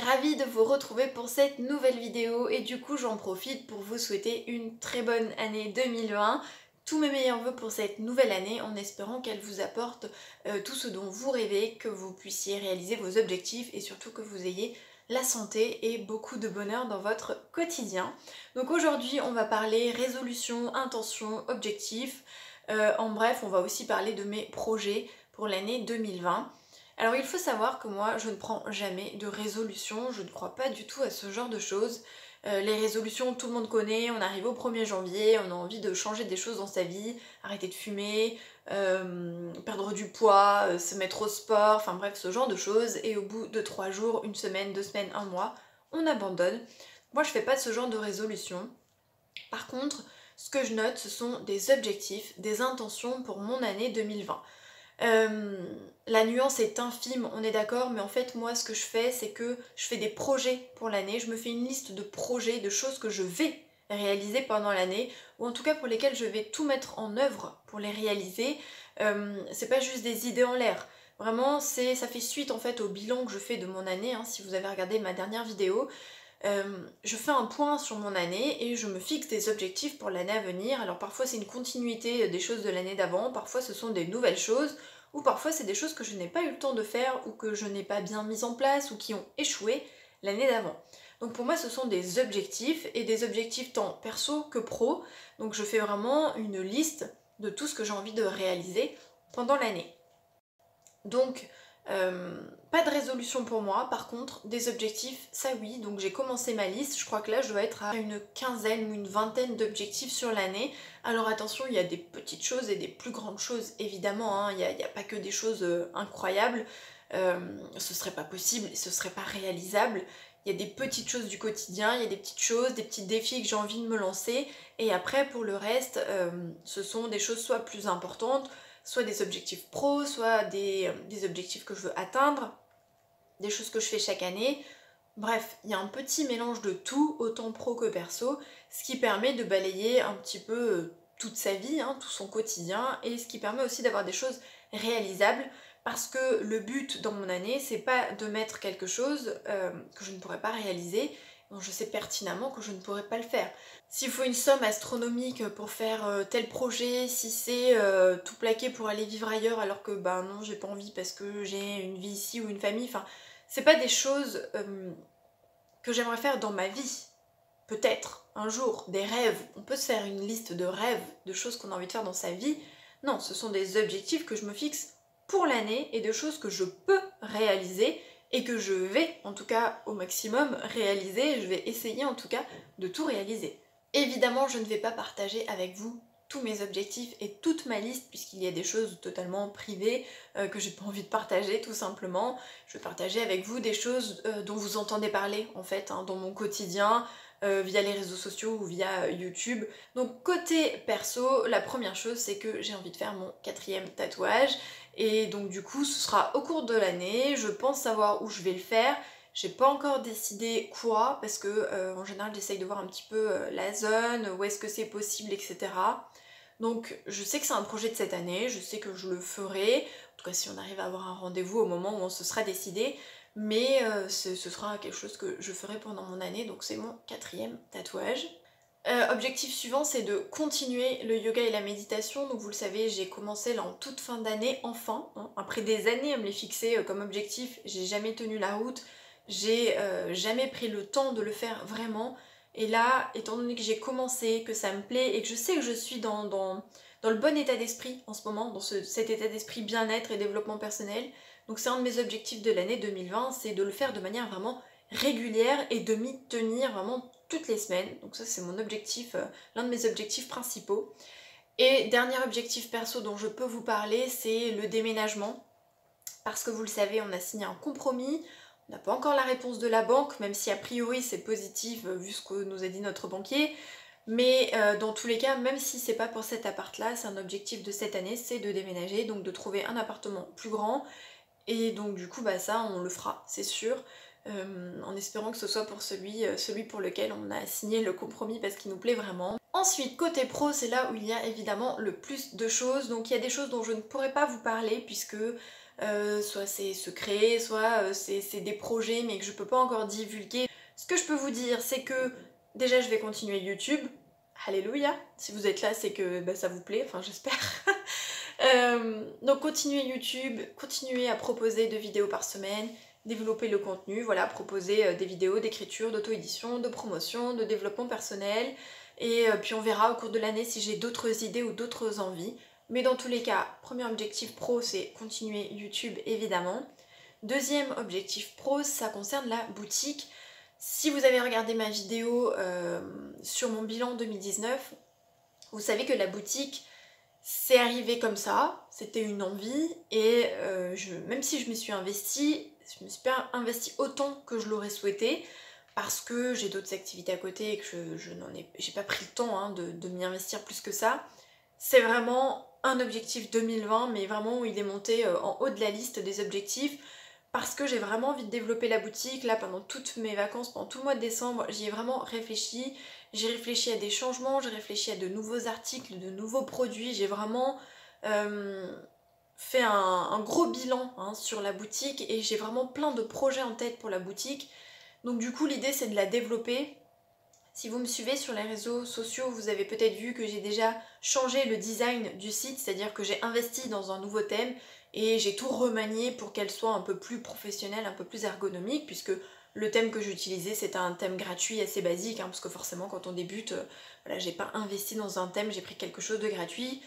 ravie de vous retrouver pour cette nouvelle vidéo et du coup j'en profite pour vous souhaiter une très bonne année 2020. Tous mes meilleurs vœux pour cette nouvelle année en espérant qu'elle vous apporte tout ce dont vous rêvez, que vous puissiez réaliser vos objectifs et surtout que vous ayez la santé et beaucoup de bonheur dans votre quotidien. Donc aujourd'hui on va parler résolution, intention, objectifs. En bref, on va aussi parler de mes projets pour l'année 2020. Alors il faut savoir que moi je ne prends jamais de résolution, je ne crois pas du tout à ce genre de choses. Les résolutions tout le monde connaît, on arrive au 1er janvier, on a envie de changer des choses dans sa vie, arrêter de fumer, perdre du poids, se mettre au sport, enfin bref ce genre de choses, et au bout de 3 jours, une semaine, 2 semaines, un mois, on abandonne. Moi je fais pas ce genre de résolution. Par contre, ce que je note ce sont des objectifs, des intentions pour mon année 2020. La nuance est infime, on est d'accord, mais en fait moi ce que je fais c'est que je fais des projets pour l'année, je me fais une liste de projets, de choses que je vais réaliser pendant l'année, ou en tout cas pour lesquelles je vais tout mettre en œuvre pour les réaliser. C'est pas juste des idées en l'air, vraiment ça fait suite en fait au bilan que je fais de mon année, hein, si vous avez regardé ma dernière vidéo. Je fais un point sur mon année et je me fixe des objectifs pour l'année à venir. Alors parfois c'est une continuité des choses de l'année d'avant, parfois ce sont des nouvelles choses, ou parfois c'est des choses que je n'ai pas eu le temps de faire ou que je n'ai pas bien mises en place ou qui ont échoué l'année d'avant. Donc pour moi ce sont des objectifs, et des objectifs tant perso que pro. Donc je fais vraiment une liste de tout ce que j'ai envie de réaliser pendant l'année. Donc pas de résolution pour moi, par contre des objectifs, ça oui. Donc j'ai commencé ma liste, je crois que là je dois être à une quinzaine ou une vingtaine d'objectifs sur l'année. Alors attention, il y a des petites choses et des plus grandes choses évidemment, hein. Il n'y a pas que des choses incroyables, ce serait pas possible et ce serait pas réalisable. Il y a des petites choses du quotidien, il y a des petites choses, des petits défis que j'ai envie de me lancer, et après pour le reste, ce sont des choses soit plus importantes, soit des objectifs pro, soit des objectifs que je veux atteindre, des choses que je fais chaque année. Bref, il y a un petit mélange de tout, autant pro que perso, ce qui permet de balayer un petit peu toute sa vie, hein, tout son quotidien, et ce qui permet aussi d'avoir des choses réalisables, parce que le but dans mon année, c'est pas de mettre quelque chose que je ne pourrais pas réaliser, dont je sais pertinemment que je ne pourrais pas le faire. S'il faut une somme astronomique pour faire tel projet, si c'est tout plaquer pour aller vivre ailleurs alors que ben non, j'ai pas envie parce que j'ai une vie ici ou une famille, enfin c'est pas des choses que j'aimerais faire dans ma vie. Peut-être un jour, des rêves, on peut se faire une liste de rêves, de choses qu'on a envie de faire dans sa vie. Non, ce sont des objectifs que je me fixe pour l'année et de choses que je peux réaliser et que je vais en tout cas au maximum réaliser. Je vais essayer en tout cas de tout réaliser. Évidemment, je ne vais pas partager avec vous tous mes objectifs et toute ma liste, puisqu'il y a des choses totalement privées que j'ai pas envie de partager tout simplement. Je vais partager avec vous des choses dont vous entendez parler en fait, hein, dans mon quotidien, via les réseaux sociaux ou via YouTube. Donc côté perso, la première chose c'est que j'ai envie de faire mon 4e tatouage, et donc du coup ce sera au cours de l'année. Je pense savoir où je vais le faire. J'ai pas encore décidé quoi, parce que en général j'essaye de voir un petit peu la zone, où est-ce que c'est possible, etc. Donc je sais que c'est un projet de cette année, je sais que je le ferai, en tout cas si on arrive à avoir un rendez-vous au moment où on se sera décidé, mais ce sera quelque chose que je ferai pendant mon année, donc c'est mon 4e tatouage. Objectif suivant, c'est de continuer le yoga et la méditation. Donc vous le savez, j'ai commencé là en toute fin d'année, enfin, hein. Après des années à me les fixer comme objectif, j'ai jamais tenu la route, j'ai jamais pris le temps de le faire vraiment. Et là, étant donné que j'ai commencé, que ça me plaît et que je sais que je suis dans le bon état d'esprit en ce moment, dans cet état d'esprit bien-être et développement personnel, donc c'est un de mes objectifs de l'année 2020, c'est de le faire de manière vraiment régulière et de m'y tenir vraiment toutes les semaines. Donc ça c'est mon objectif, l'un de mes objectifs principaux. Et dernier objectif perso dont je peux vous parler, c'est le déménagement. Parce que vous le savez, on a signé un compromis, on n'a pas encore la réponse de la banque, même si a priori c'est positif vu ce que nous a dit notre banquier. Mais dans tous les cas, même si c'est pas pour cet appart là, c'est un objectif de cette année, c'est de déménager, donc de trouver un appartement plus grand. Et donc du coup bah ça on le fera, c'est sûr, en espérant que ce soit pour celui pour lequel on a signé le compromis, parce qu'il nous plaît vraiment. Ensuite côté pro, c'est là où il y a évidemment le plus de choses, donc il y a des choses dont je ne pourrais pas vous parler puisque soit c'est secret, soit c'est des projets mais que je peux pas encore divulguer. Ce que je peux vous dire, c'est que déjà je vais continuer YouTube. Alléluia! Si vous êtes là, c'est que bah, ça vous plaît, enfin j'espère. Donc continuez YouTube, continuez à proposer 2 vidéos par semaine, développer le contenu, voilà, proposer des vidéos d'écriture, d'auto-édition, de promotion, de développement personnel, et puis on verra au cours de l'année si j'ai d'autres idées ou d'autres envies. Mais dans tous les cas, premier objectif pro, c'est continuer YouTube évidemment. Deuxième objectif pro, ça concerne la boutique. Si vous avez regardé ma vidéo sur mon bilan 2019, vous savez que la boutique, c'est arrivé comme ça, c'était une envie, et même si je m'y suis investie, je me suis pas investie autant que je l'aurais souhaité, parce que j'ai d'autres activités à côté et que j'ai pas pris le temps hein, de m'y investir plus que ça. C'est vraiment un objectif 2020, mais vraiment où il est monté en haut de la liste des objectifs, parce que j'ai vraiment envie de développer la boutique. Là, pendant toutes mes vacances, pendant tout le mois de décembre, j'y ai vraiment réfléchi. J'ai réfléchi à des changements, j'ai réfléchi à de nouveaux articles, de nouveaux produits. J'ai vraiment fait un gros bilan hein, sur la boutique, et j'ai vraiment plein de projets en tête pour la boutique. Donc du coup, l'idée, c'est de la développer. Si vous me suivez sur les réseaux sociaux, vous avez peut-être vu que j'ai déjà changé le design du site, c'est-à-dire que j'ai investi dans un nouveau thème et j'ai tout remanié pour qu'elle soit un peu plus professionnelle, un peu plus ergonomique, puisque le thème que j'utilisais c'était un thème gratuit assez basique, hein, parce que forcément quand on débute, voilà, j'ai pas investi dans un thème, j'ai pris quelque chose de gratuit.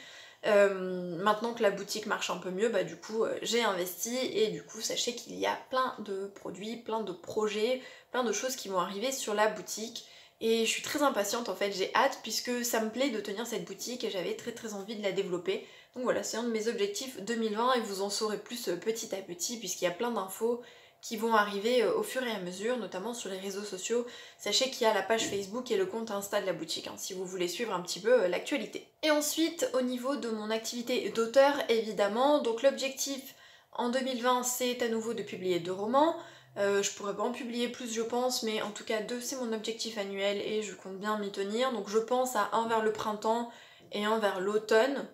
Maintenant que la boutique marche un peu mieux, bah du coup j'ai investi, et du coup sachez qu'il y a plein de produits, plein de projets, plein de choses qui vont arriver sur la boutique. Et je suis très impatiente en fait, j'ai hâte puisque ça me plaît de tenir cette boutique et j'avais très envie de la développer. Donc voilà, c'est un de mes objectifs 2020 et vous en saurez plus petit à petit puisqu'il y a plein d'infos qui vont arriver au fur et à mesure, notamment sur les réseaux sociaux. Sachez qu'il y a la page Facebook et le compte Insta de la boutique, hein, si vous voulez suivre un petit peu l'actualité. Et ensuite, au niveau de mon activité d'auteur, évidemment, donc l'objectif en 2020 c'est à nouveau de publier 2 romans. Je pourrais pas en publier plus je pense, mais en tout cas 2 c'est mon objectif annuel et je compte bien m'y tenir. Donc je pense à un vers le printemps et un vers l'automne.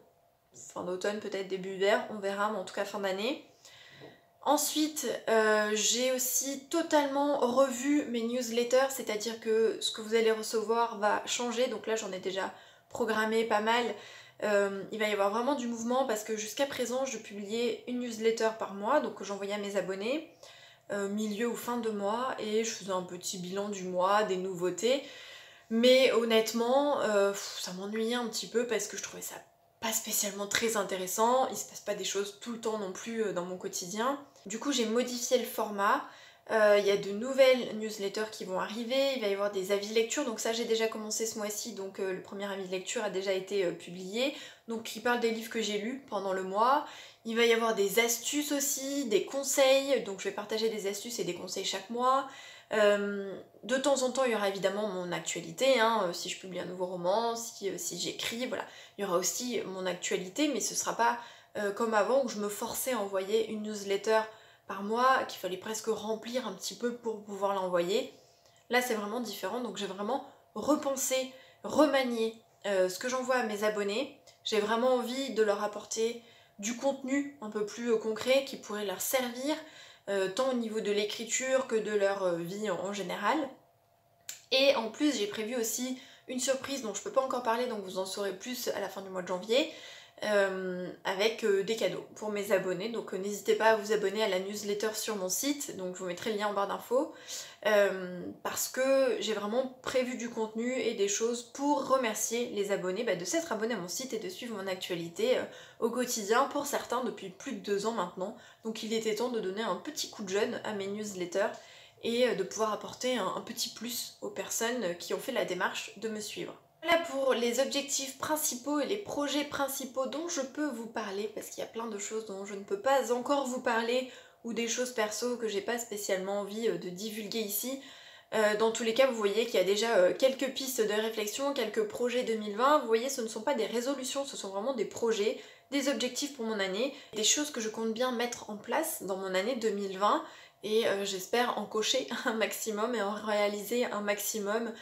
Fin d'automne, peut-être début hiver, on verra, mais en tout cas fin d'année. Ensuite, j'ai aussi totalement revu mes newsletters, c'est-à-dire que ce que vous allez recevoir va changer. Donc là j'en ai déjà programmé pas mal. Il va y avoir vraiment du mouvement parce que jusqu'à présent je publiais une newsletter par mois, donc que j'envoyais à mes abonnés. Milieu ou fin de mois, et je faisais un petit bilan du mois, des nouveautés, mais honnêtement ça m'ennuyait un petit peu parce que je trouvais ça pas spécialement très intéressant, il se passe pas des choses tout le temps non plus dans mon quotidien. Du coup j'ai modifié le format, il y a de nouvelles newsletters qui vont arriver, il va y avoir des avis lecture, donc ça j'ai déjà commencé ce mois-ci, donc le premier avis de lecture a déjà été publié, donc il parle des livres que j'ai lus pendant le mois. Il va y avoir des astuces aussi, des conseils, donc je vais partager des astuces et des conseils chaque mois. De temps en temps, il y aura évidemment mon actualité, hein, si je publie un nouveau roman, si j'écris, voilà. Il y aura aussi mon actualité, mais ce sera pas comme avant où je me forçais à envoyer une newsletter par mois, qu'il fallait presque remplir un petit peu pour pouvoir l'envoyer. Là, c'est vraiment différent, donc j'ai vraiment repensé, remanié ce que j'envoie à mes abonnés. J'ai vraiment envie de leur apporter du contenu un peu plus concret qui pourrait leur servir, tant au niveau de l'écriture que de leur vie en général. Et en plus j'ai prévu aussi une surprise dont je peux pas encore parler, donc vous en saurez plus à la fin du mois de janvier, avec des cadeaux pour mes abonnés. Donc n'hésitez pas à vous abonner à la newsletter sur mon site, donc je vous mettrai le lien en barre d'infos, parce que j'ai vraiment prévu du contenu et des choses pour remercier les abonnés de s'être abonnés à mon site et de suivre mon actualité au quotidien, pour certains depuis plus de 2 ans maintenant. Donc il était temps de donner un petit coup de jeune à mes newsletters et de pouvoir apporter un petit plus aux personnes qui ont fait la démarche de me suivre. Voilà pour les objectifs principaux et les projets principaux dont je peux vous parler, parce qu'il y a plein de choses dont je ne peux pas encore vous parler, ou des choses perso que j'ai pas spécialement envie de divulguer ici. Dans tous les cas, vous voyez qu'il y a déjà quelques pistes de réflexion, quelques projets 2020. Vous voyez, ce ne sont pas des résolutions, ce sont vraiment des projets, des objectifs pour mon année, des choses que je compte bien mettre en place dans mon année 2020. Et j'espère en cocher un maximum et en réaliser un maximum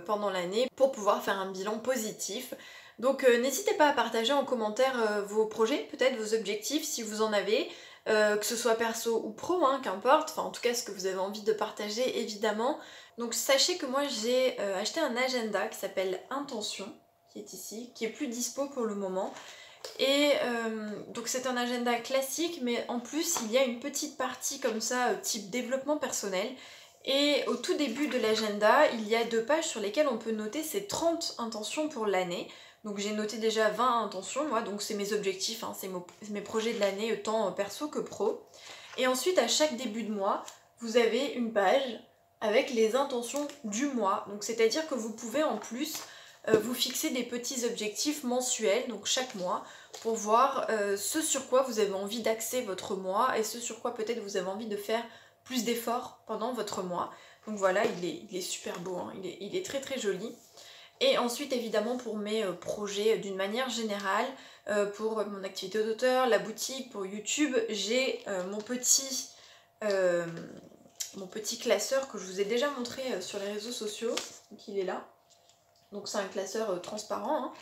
pendant l'année pour pouvoir faire un bilan positif. Donc n'hésitez pas à partager en commentaire vos projets, peut-être vos objectifs si vous en avez. que ce soit perso ou pro, hein, qu'importe, enfin en tout cas ce que vous avez envie de partager évidemment. Donc sachez que moi j'ai acheté un agenda qui s'appelle Intention, qui est ici, qui est plus dispo pour le moment. Et donc c'est un agenda classique, mais en plus il y a une petite partie comme ça, type développement personnel. Et au tout début de l'agenda, il y a 2 pages sur lesquelles on peut noter ses 30 intentions pour l'année. Donc j'ai noté déjà 20 intentions, moi, donc c'est mes objectifs, hein, c'est mes projets de l'année, tant perso que pro. Et ensuite, à chaque début de mois, vous avez une page avec les intentions du mois. Donc c'est-à-dire que vous pouvez en plus vous fixer des petits objectifs mensuels, donc chaque mois, pour voir ce sur quoi vous avez envie d'axer votre mois et ce sur quoi peut-être vous avez envie de faire plus d'efforts pendant votre mois. Donc voilà, il est super beau, hein, il est très très joli. Et ensuite évidemment pour mes projets d'une manière générale, pour mon activité d'auteur, la boutique, pour YouTube, j'ai mon petit classeur que je vous ai déjà montré sur les réseaux sociaux, donc il est là. Donc c'est un classeur transparent, hein,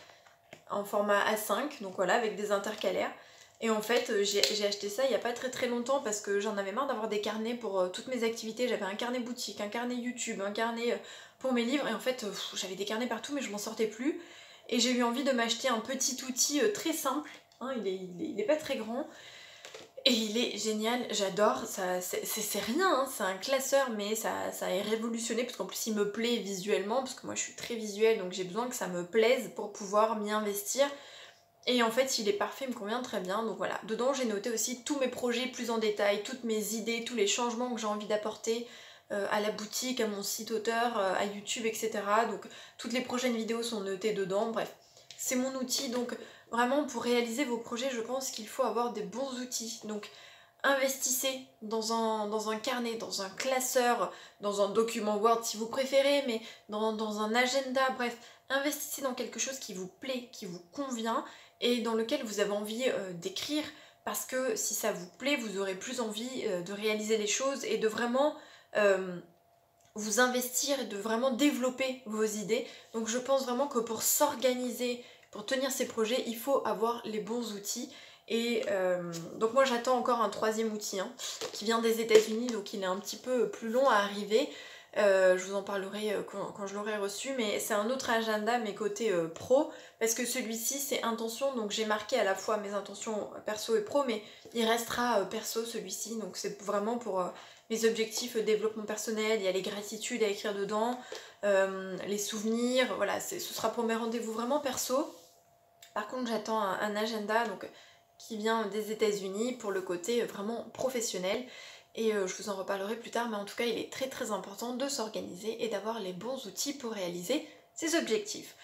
en format A5, donc voilà, avec des intercalaires. Et en fait, j'ai acheté ça il n'y a pas très très longtemps parce que j'en avais marre d'avoir des carnets pour toutes mes activités. J'avais un carnet boutique, un carnet YouTube, un carnet pour mes livres. Et en fait, j'avais des carnets partout mais je m'en sortais plus. Et j'ai eu envie de m'acheter un petit outil très simple. Hein, il est pas très grand. Et il est génial, j'adore, c'est rien, hein, c'est un classeur mais ça est révolutionné parce qu'en plus il me plaît visuellement parce que moi je suis très visuelle donc j'ai besoin que ça me plaise pour pouvoir m'y investir. Et en fait il est parfait, il me convient très bien, donc voilà. Dedans j'ai noté aussi tous mes projets plus en détail, toutes mes idées, tous les changements que j'ai envie d'apporter à la boutique, à mon site auteur, à YouTube, etc. Donc toutes les prochaines vidéos sont notées dedans, bref. C'est mon outil, donc vraiment pour réaliser vos projets, je pense qu'il faut avoir des bons outils. Donc investissez dans un carnet, dans un classeur, dans un document Word si vous préférez, mais dans un agenda, bref. Investissez dans quelque chose qui vous plaît, qui vous convient et dans lequel vous avez envie d'écrire parce que si ça vous plaît, vous aurez plus envie de réaliser les choses et de vraiment vous investir et de vraiment développer vos idées. Donc je pense vraiment que pour s'organiser, pour tenir ces projets, il faut avoir les bons outils. Et donc moi j'attends encore un 3e outil hein, qui vient des États-Unis, donc il est un petit peu plus long à arriver. Je vous en parlerai quand je l'aurai reçu, mais c'est un autre agenda mais côté pro, parce que celui-ci c'est intention, donc j'ai marqué à la fois mes intentions perso et pro, mais il restera perso celui-ci, donc c'est vraiment pour mes objectifs développement personnel, il y a les gratitudes à écrire dedans, les souvenirs, voilà, ce sera pour mes rendez-vous vraiment perso. Par contre j'attends un agenda donc, qui vient des États-Unis pour le côté vraiment professionnel. Et je vous en reparlerai plus tard, mais en tout cas il est très très important de s'organiser et d'avoir les bons outils pour réaliser ses objectifs.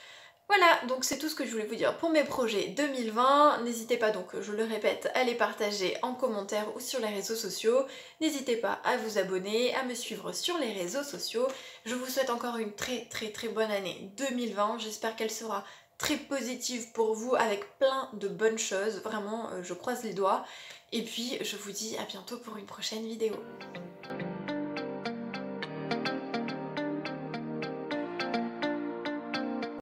Voilà, donc c'est tout ce que je voulais vous dire pour mes projets 2020. N'hésitez pas donc, je le répète, à les partager en commentaire ou sur les réseaux sociaux. N'hésitez pas à vous abonner, à me suivre sur les réseaux sociaux. Je vous souhaite encore une très très très bonne année 2020. J'espère qu'elle sera très positive pour vous avec plein de bonnes choses. Vraiment, je croise les doigts. Et puis, je vous dis à bientôt pour une prochaine vidéo.